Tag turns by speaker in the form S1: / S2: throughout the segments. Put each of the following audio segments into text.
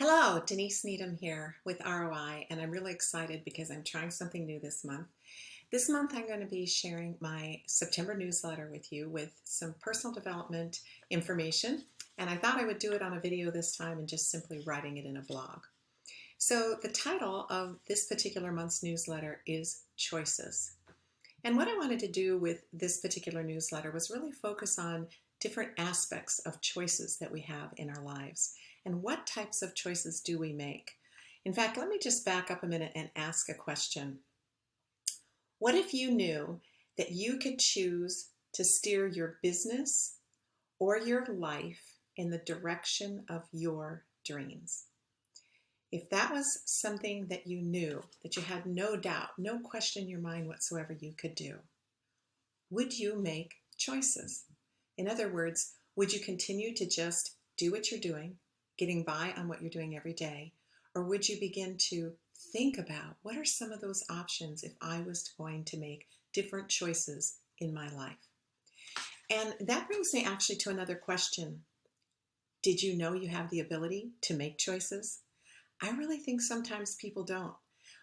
S1: Hello, Denise Needham here with ROI, and I'm really excited because I'm trying something new this month. This month, I'm going to be sharing my September newsletter with you with some personal development information, and I thought I would do it on a video this time and just simply writing it in a blog. So, the title of this particular month's newsletter is Choices. And what I wanted to do with this particular newsletter was really focus on different aspects of choices that we have in our lives and what types of choices do we make. In fact, let me just back up a minute and ask a question. What if you knew that you could choose to steer your business or your life in the direction of your dreams? If that was something that you knew, that you had no doubt, no question in your mind whatsoever you could do, would you make choices? In other words, would you continue to just do what you're doing, getting by on what you're doing every day? Or would you begin to think about what are some of those options if I was going to make different choices in my life? And that brings me actually to another question. Did you know you have the ability to make choices? I really think sometimes people don't.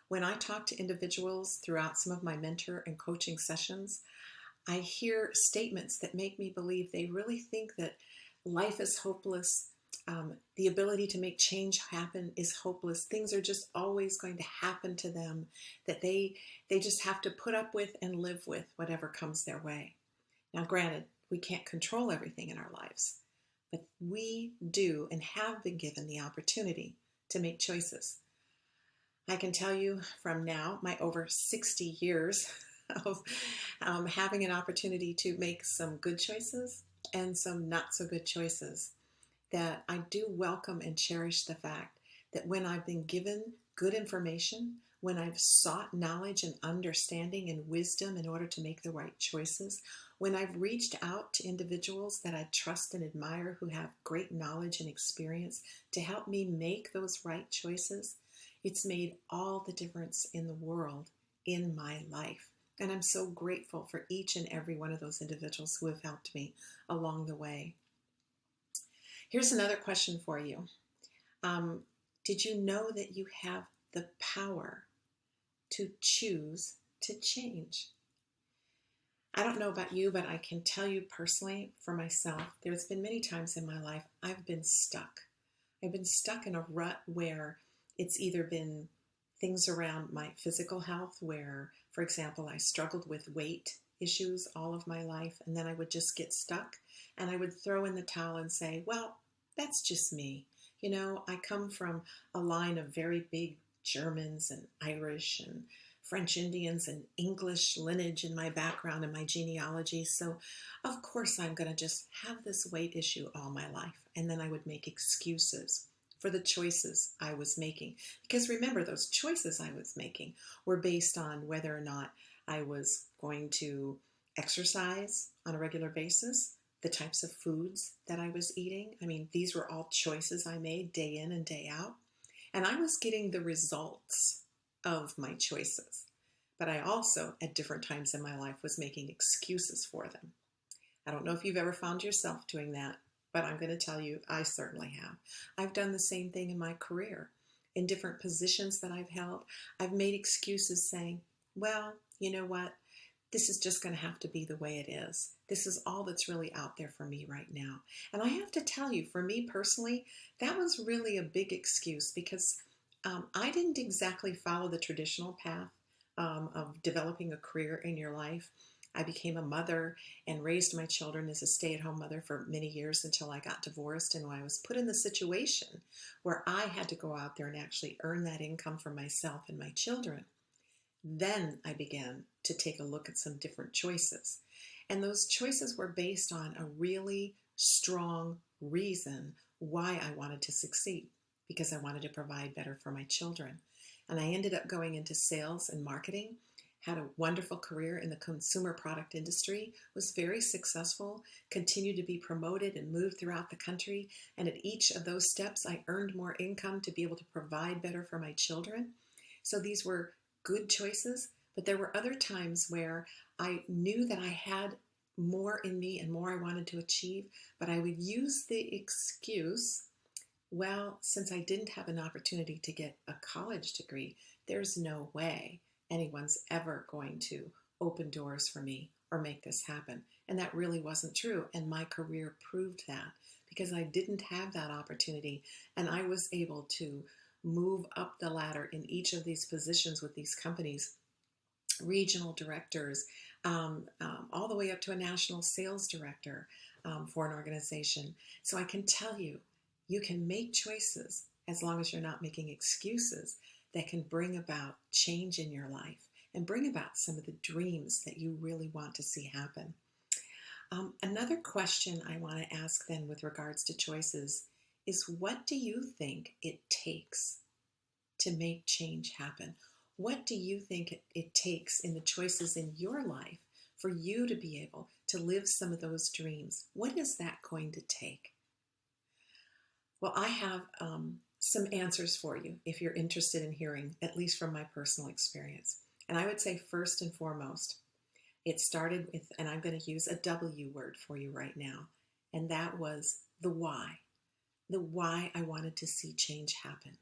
S1: When I talk to individuals throughout some of my mentor and coaching sessions, I hear statements that make me believe they really think that life is hopeless. The ability to make change happen is hopeless. Things are just always going to happen to them, that they just have to put up with and live with whatever comes their way. Now, granted, we can't control everything in our lives, but we do and have been given the opportunity to make choices. I can tell you from now, my over 60 years of having an opportunity to make some good choices and some not so good choices, that I do welcome and cherish the fact that when I've been given good information, when I've sought knowledge and understanding and wisdom in order to make the right choices, when I've reached out to individuals that I trust and admire who have great knowledge and experience to help me make those right choices, it's made all the difference in the world in my life. And I'm so grateful for each and every one of those individuals who have helped me along the way. Here's another question for you. Did you know that you have the power to choose to change? I don't know about you, but I can tell you personally, for myself, there's been many times in my life I've been stuck. I've been stuck in a rut where it's either been things around my physical health where, for example, I struggled with weight issues all of my life, and then I would just get stuck and I would throw in the towel and say, well, that's just me. You know, I come from a line of very big Germans and Irish and French Indians and English lineage in my background and my genealogy. So of course I'm going to just have this weight issue all my life. And then I would make excuses for the choices I was making. Because remember, those choices I was making were based on whether or not I was going to exercise on a regular basis, the types of foods that I was eating. I mean, these were all choices I made day in and day out. And I was getting the results of my choices. But I also, at different times in my life, was making excuses for them. I don't know if you've ever found yourself doing that, but I'm going to tell you, I certainly have. I've done the same thing in my career. In different positions that I've held, I've made excuses saying, well, you know what? This is just going to have to be the way it is. This is all that's really out there for me right now. And I have to tell you, for me personally, that was really a big excuse because I didn't exactly follow the traditional path of developing a career in your life. I became a mother and raised my children as a stay-at-home mother for many years until I got divorced. And when I was put in the situation where I had to go out there and actually earn that income for myself and my children, then I began to take a look at some different choices. And those choices were based on a really strong reason why I wanted to succeed, because I wanted to provide better for my children. And I ended up going into sales and marketing, had a wonderful career in the consumer product industry, was very successful, continued to be promoted and moved throughout the country. And at each of those steps, I earned more income to be able to provide better for my children. So these were good choices, but there were other times where I knew that I had more in me and more I wanted to achieve, but I would use the excuse Well, since I didn't have an opportunity to get a college degree, there's no way anyone's ever going to open doors for me or make this happen. And that really wasn't true. And my career proved that because I didn't have that opportunity. And I was able to move up the ladder in each of these positions with these companies, regional directors, all the way up to a national sales director for an organization. So I can tell you, you can make choices as long as you're not making excuses that can bring about change in your life and bring about some of the dreams that you really want to see happen. Another question I want to ask then with regards to choices is, what do you think it takes to make change happen? What do you think it takes in the choices in your life for you to be able to live some of those dreams? What is that going to take? Well, I have some answers for you if you're interested in hearing, at least from my personal experience. And I would say first and foremost, it started with, and I'm going to use a W word for you right now, and that was the why. The why I wanted to see change happen.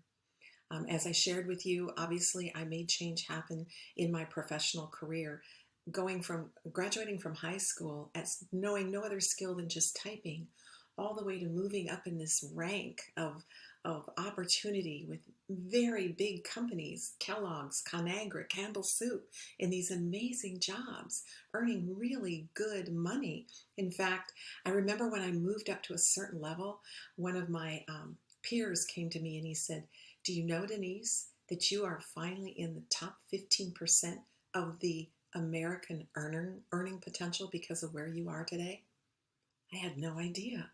S1: As I shared with you, obviously I made change happen in my professional career, graduating from high school as knowing no other skill than just typing, all the way to moving up in this rank of opportunity with very big companies, Kellogg's, ConAgra, Campbell Soup, in these amazing jobs, earning really good money. In fact, I remember when I moved up to a certain level, one of my peers came to me and he said, "Do you know, Denise, that you are finally in the top 15% of the American earning potential because of where you are today?" I had no idea.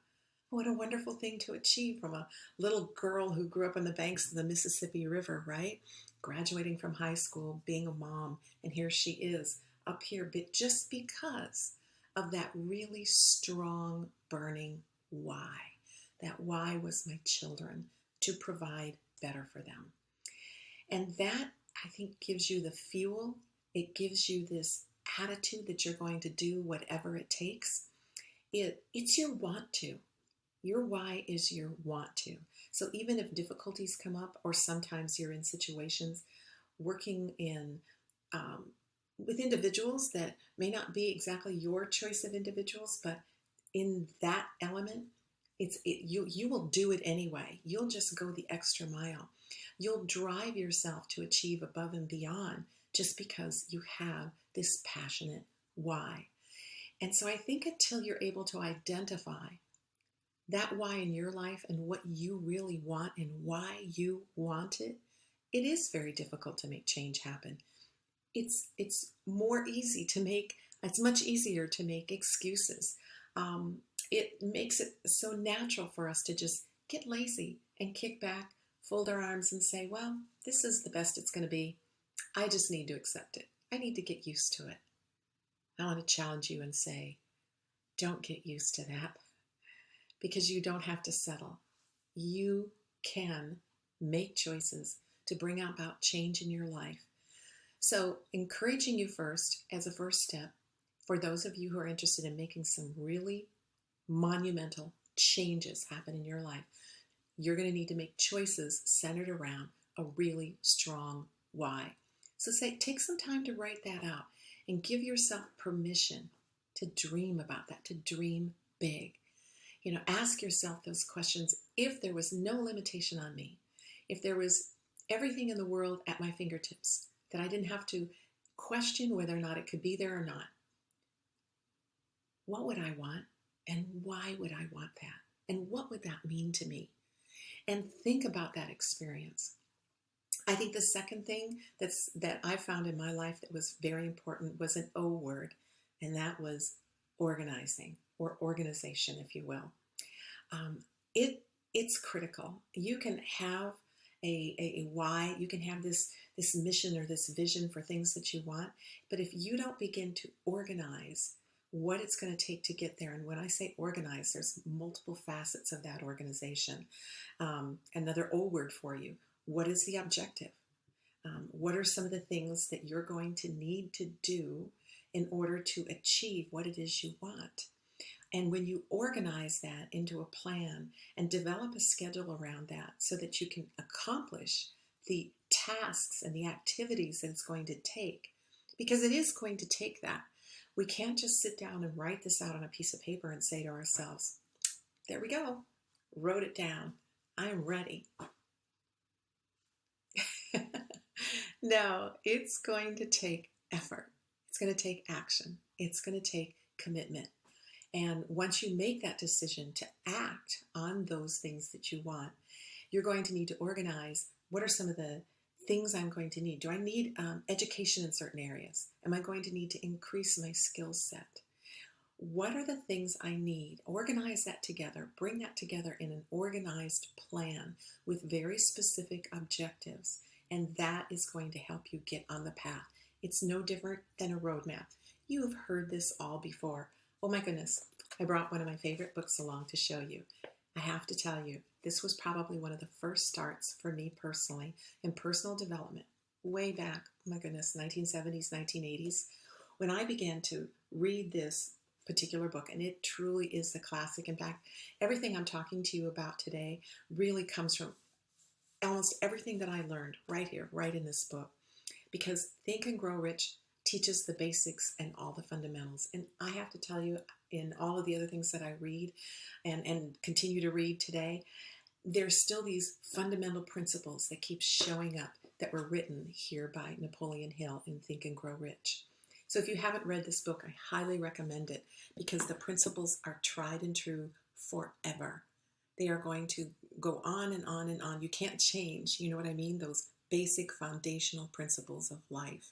S1: What a wonderful thing to achieve from a little girl who grew up on the banks of the Mississippi River, right? Graduating from high school, being a mom, and here she is up here, but just because of that really strong, burning why. That why was my children, to provide better for them. And that, I think, gives you the fuel. It gives you this attitude that you're going to do whatever it takes. It's your want to. Your why is your want to. So even if difficulties come up, or sometimes you're in situations working with individuals that may not be exactly your choice of individuals, but in that element, you will do it anyway. You'll just go the extra mile. You'll drive yourself to achieve above and beyond just because you have this passionate why. And so I think until you're able to identify that why in your life and what you really want and why you want it, it is very difficult to make change happen. It's much easier to make excuses. It makes it so natural for us to just get lazy and kick back, fold our arms and say, well, this is the best it's going to be. I just need to accept it. I need to get used to it. I want to challenge you and say, don't get used to that, because you don't have to settle. You can make choices to bring about change in your life. So encouraging you first, as a first step, for those of you who are interested in making some really monumental changes happen in your life, you're going to need to make choices centered around a really strong why. So take some time to write that out and give yourself permission to dream about that, to dream big. Ask yourself those questions. If there was no limitation on me, if there was everything in the world at my fingertips, that I didn't have to question whether or not it could be there or not, what would I want? And why would I want that? And what would that mean to me? And think about that experience. I think the second thing that I found in my life that was very important was an O word, and that was organizing, or organization, if you will. It's critical. You can have a why, you can have this mission or this vision for things that you want, but if you don't begin to organize what it's going to take to get there, and when I say organize, there's multiple facets of that organization. Another O word for you: what is the objective? What are some of the things that you're going to need to do in order to achieve what it is you want? And when you organize that into a plan and develop a schedule around that so that you can accomplish the tasks and the activities that it's going to take, because it is going to take that. We can't just sit down and write this out on a piece of paper and say to ourselves, there we go, wrote it down, I'm ready. No, it's going to take effort. It's going to take action. It's going to take commitment. And once you make that decision to act on those things that you want, you're going to need to organize what are some of the things I'm going to need. Do I need education in certain areas? Am I going to need to increase my skill set? What are the things I need? Organize that together. Bring that together in an organized plan with very specific objectives. And that is going to help you get on the path. It's no different than a roadmap. You have heard this all before. Oh my goodness, I brought one of my favorite books along to show you. I have to tell you, this was probably one of the first starts for me personally in personal development, way back, oh my goodness, 1970s, 1980s, when I began to read this particular book, and it truly is the classic. In fact, everything I'm talking to you about today really comes from almost everything that I learned right here, right in this book, because Think and Grow Rich teaches the basics and all the fundamentals. And I have to tell you, in all of the other things that I read and continue to read today, there's still these fundamental principles that keep showing up that were written here by Napoleon Hill in Think and Grow Rich. So if you haven't read this book, I highly recommend it because the principles are tried and true forever. They are going to go on and on and on. You can't change, you know what I mean? Those basic foundational principles of life.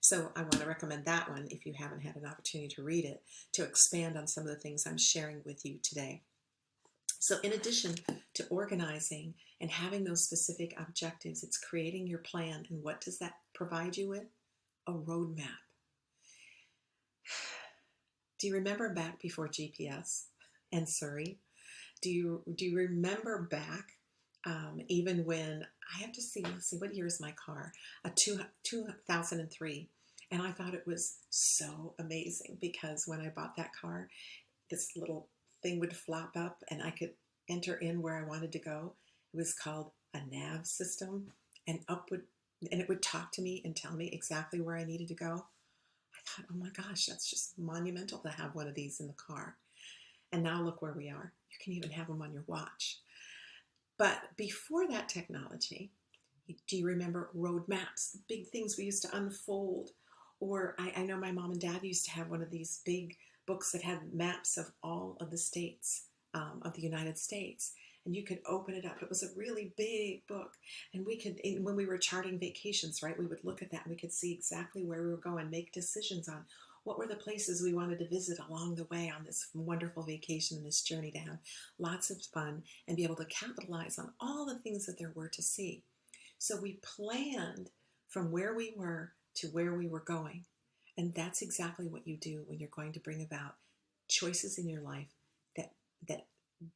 S1: So I want to recommend that one if you haven't had an opportunity to read it, to expand on some of the things I'm sharing with you today. So in addition to organizing and having those specific objectives, it's creating your plan. And what does that provide you with? A roadmap. Do you remember back before GPS and Surrey? Do you remember back even when, I have to see, let's see, what year is my car? 2003. And I thought it was so amazing because when I bought that car, this little thing would flop up and I could enter in where I wanted to go. It was called a nav system, and it would talk to me and tell me exactly where I needed to go. I thought, oh my gosh, that's just monumental to have one of these in the car. And now look where we are. You can even have them on your watch. But before that technology, do you remember road maps, the big things we used to unfold? Or I know my mom and dad used to have one of these big books that had maps of all of the states of the United States. And you could open it up. It was a really big book. And we could, when we were charting vacations, right, we would look at that and we could see exactly where we were going, make decisions on what were the places we wanted to visit along the way on this wonderful vacation and this journey to have lots of fun and be able to capitalize on all the things that there were to see. So we planned from where we were to where we were going. And that's exactly what you do when you're going to bring about choices in your life that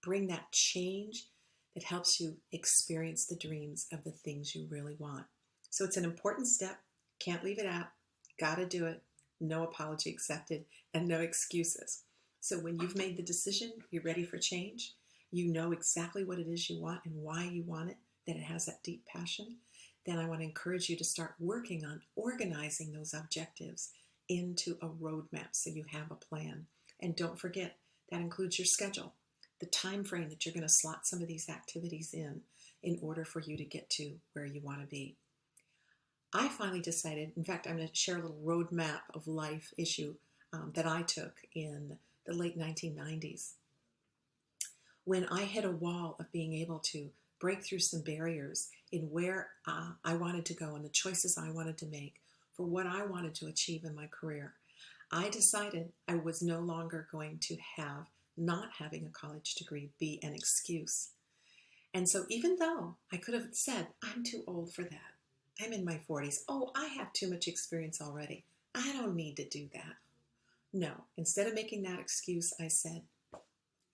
S1: bring that change that helps you experience the dreams of the things you really want. So it's an important step. Can't leave it out. Got to do it. No apology accepted and no excuses. So when you've made the decision, you're ready for change, you know exactly what it is you want and why you want it, that it has that deep passion, then I want to encourage you to start working on organizing those objectives into a roadmap so you have a plan. And don't forget, that includes your schedule, the time frame that you're going to slot some of these activities in order for you to get to where you want to be. I finally decided, in fact, I'm going to share a little roadmap of life issue that I took in the late 1990s. When I hit a wall of being able to break through some barriers in where I wanted to go and the choices I wanted to make for what I wanted to achieve in my career, I decided I was no longer going to have not having a college degree be an excuse. And so even though I could have said, I'm too old for that, I'm in my 40s, oh, I have too much experience already, I don't need to do that. No, instead of making that excuse, I said,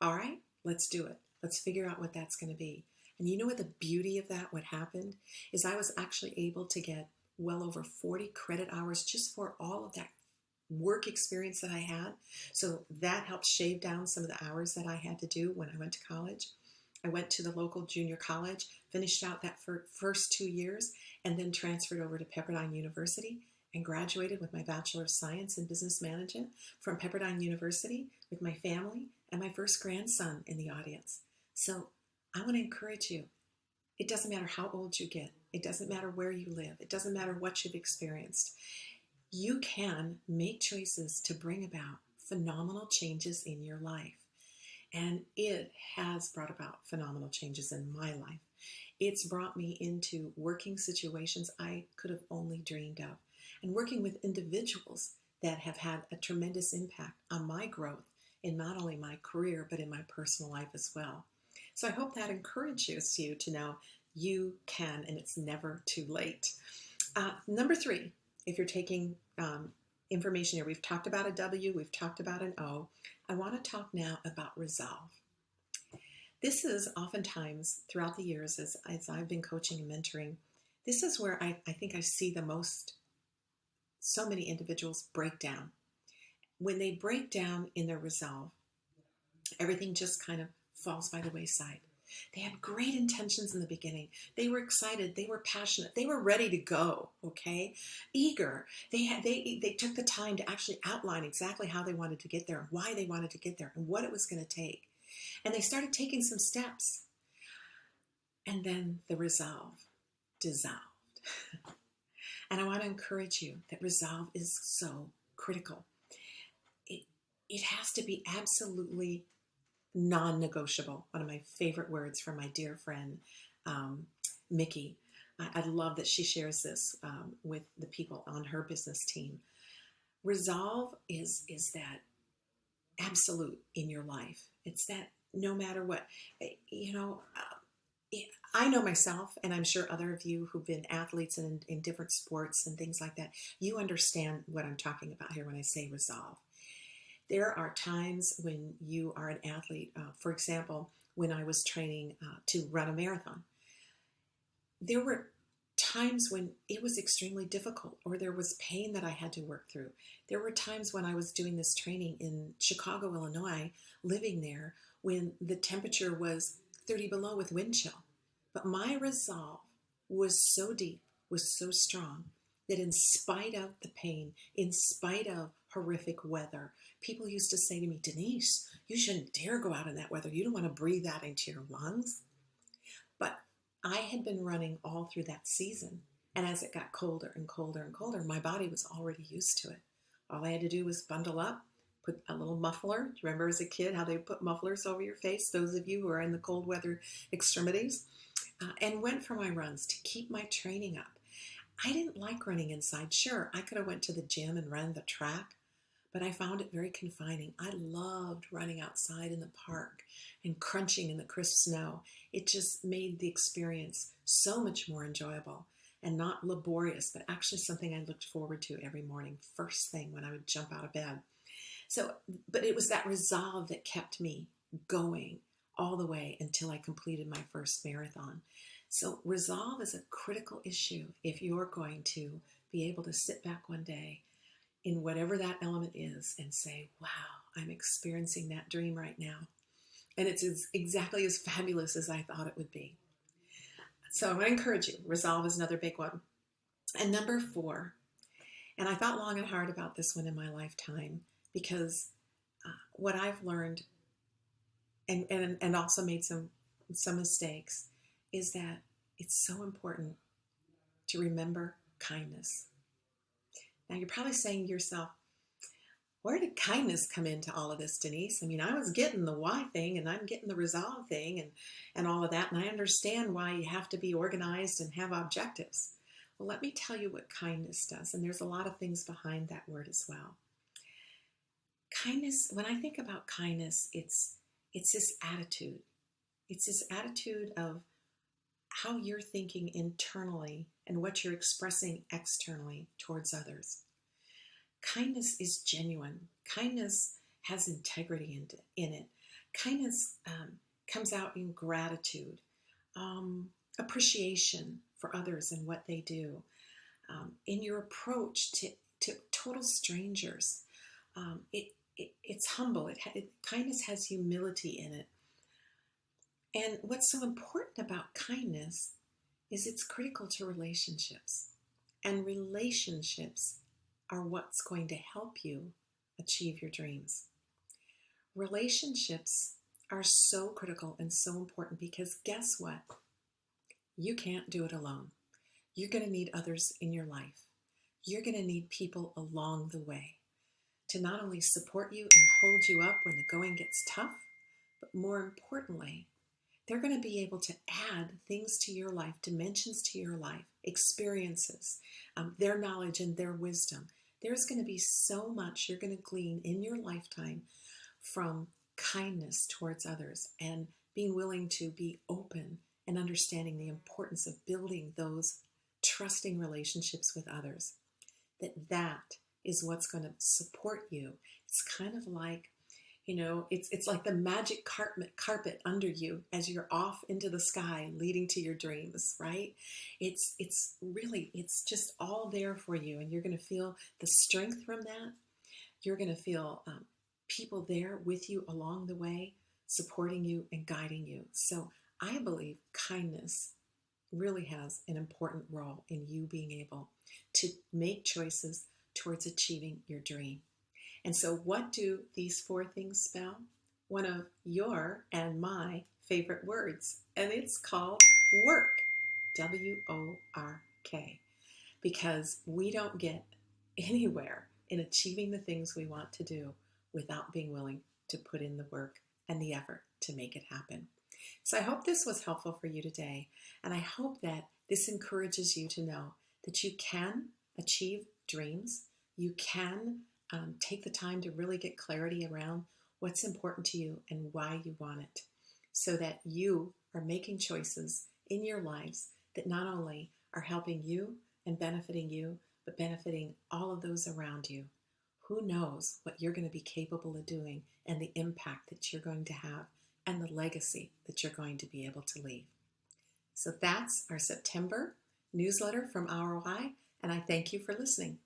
S1: all right, let's do it. Let's figure out what that's going to be. And you know what the beauty of that, what happened, is I was actually able to get well over 40 credit hours just for all of that work experience that I had. So that helped shave down some of the hours that I had to do when I went to college. I went to the local junior college, finished out that first 2 years, and then transferred over to Pepperdine University and graduated with my Bachelor of Science in Business Management from Pepperdine University with my family and my first grandson in the audience. So I want to encourage you. It doesn't matter how old you get. It doesn't matter where you live. It doesn't matter what you've experienced. You can make choices to bring about phenomenal changes in your life. And it has brought about phenomenal changes in my life. It's brought me into working situations I could have only dreamed of, and working with individuals that have had a tremendous impact on my growth in not only my career, but in my personal life as well. So I hope that encourages you to know you can, and it's never too late. Number 3, if you're taking information here, we've talked about a W, we've talked about an O. I want to talk now about resolve. This is oftentimes throughout the years as I've been coaching and mentoring, this is where I think I see the most, so many individuals break down. When they break down in their resolve, everything just kind of falls by the wayside. They had great intentions in the beginning. They were excited. They were passionate. They were ready to go, okay? Eager. They took the time to actually outline exactly how they wanted to get there, why they wanted to get there, and what it was going to take. And they started taking some steps. And then the resolve dissolved. And I want to encourage you that resolve is so critical. It has to be absolutely non-negotiable. One of my favorite words from my dear friend, Mickey. I love that she shares this with the people on her business team. Resolve is that absolute in your life. It's that no matter what, I know myself, and I'm sure other of you who've been athletes in different sports and things like that, you understand what I'm talking about here when I say resolve. There are times when you are an athlete, for example, when I was training to run a marathon, there were times when it was extremely difficult or there was pain that I had to work through. There were times when I was doing this training in Chicago, Illinois, living there when the temperature was 30 below with wind chill. But my resolve was so deep, was so strong, that in spite of the pain, in spite of horrific weather, people used to say to me, Denise, you shouldn't dare go out in that weather. You don't want to breathe that into your lungs. But I had been running all through that season. And as it got colder and colder and colder, my body was already used to it. All I had to do was bundle up, put a little muffler. Do you remember as a kid how they put mufflers over your face, those of you who are in the cold weather extremities? And went for my runs to keep my training up. I didn't like running inside. Sure, I could have went to the gym and run the track, but I found it very confining. I loved running outside in the park and crunching in the crisp snow. It just made the experience so much more enjoyable and not laborious, but actually something I looked forward to every morning, first thing when I would jump out of bed. So, but it was that resolve that kept me going all the way until I completed my first marathon. So resolve is a critical issue if you're going to be able to sit back one day in whatever that element is and say, wow, I'm experiencing that dream right now. And it's exactly as fabulous as I thought it would be. So I'm going to encourage you. Resolve is another big one. And number 4, and I thought long and hard about this one in my lifetime because what I've learned and also made some mistakes is that it's so important to remember kindness. Now you're probably saying to yourself, where did kindness come into all of this, Denise? I mean, I was getting the why thing and I'm getting the resolve thing and all of that. And I understand why you have to be organized and have objectives. Well, let me tell you what kindness does. And there's a lot of things behind that word as well. Kindness, when I think about kindness, it's this attitude. It's this attitude of how you're thinking internally and what you're expressing externally towards others. Kindness is genuine. Kindness has integrity in it. Kindness comes out in gratitude, appreciation for others and what they do, in your approach to total strangers. It's humble. Kindness has humility in it. And what's so important about kindness is it's critical to relationships. And relationships are what's going to help you achieve your dreams. Relationships are so critical and so important because guess what? You can't do it alone. You're going to need others in your life. You're going to need people along the way to not only support you and hold you up when the going gets tough, but more importantly, they're going to be able to add things to your life, dimensions to your life, experiences, their knowledge and their wisdom. There's going to be so much you're going to glean in your lifetime from kindness towards others and being willing to be open and understanding the importance of building those trusting relationships with others. That is what's going to support you. It's kind of like, it's like the magic carpet under you as you're off into the sky leading to your dreams, right? It's just all there for you, and you're going to feel the strength from that. You're going to feel people there with you along the way, supporting you and guiding you. So I believe kindness really has an important role in you being able to make choices towards achieving your dream. And so what do these 4 things spell? One of your and my favorite words, and it's called work, W-O-R-K, because we don't get anywhere in achieving the things we want to do without being willing to put in the work and the effort to make it happen. So I hope this was helpful for you today, and I hope that this encourages you to know that you can achieve dreams. You can take the time to really get clarity around what's important to you and why you want it, so that you are making choices in your lives that not only are helping you and benefiting you, but benefiting all of those around you. Who knows what you're going to be capable of doing and the impact that you're going to have and the legacy that you're going to be able to leave. So that's our September newsletter from ROI, and I thank you for listening.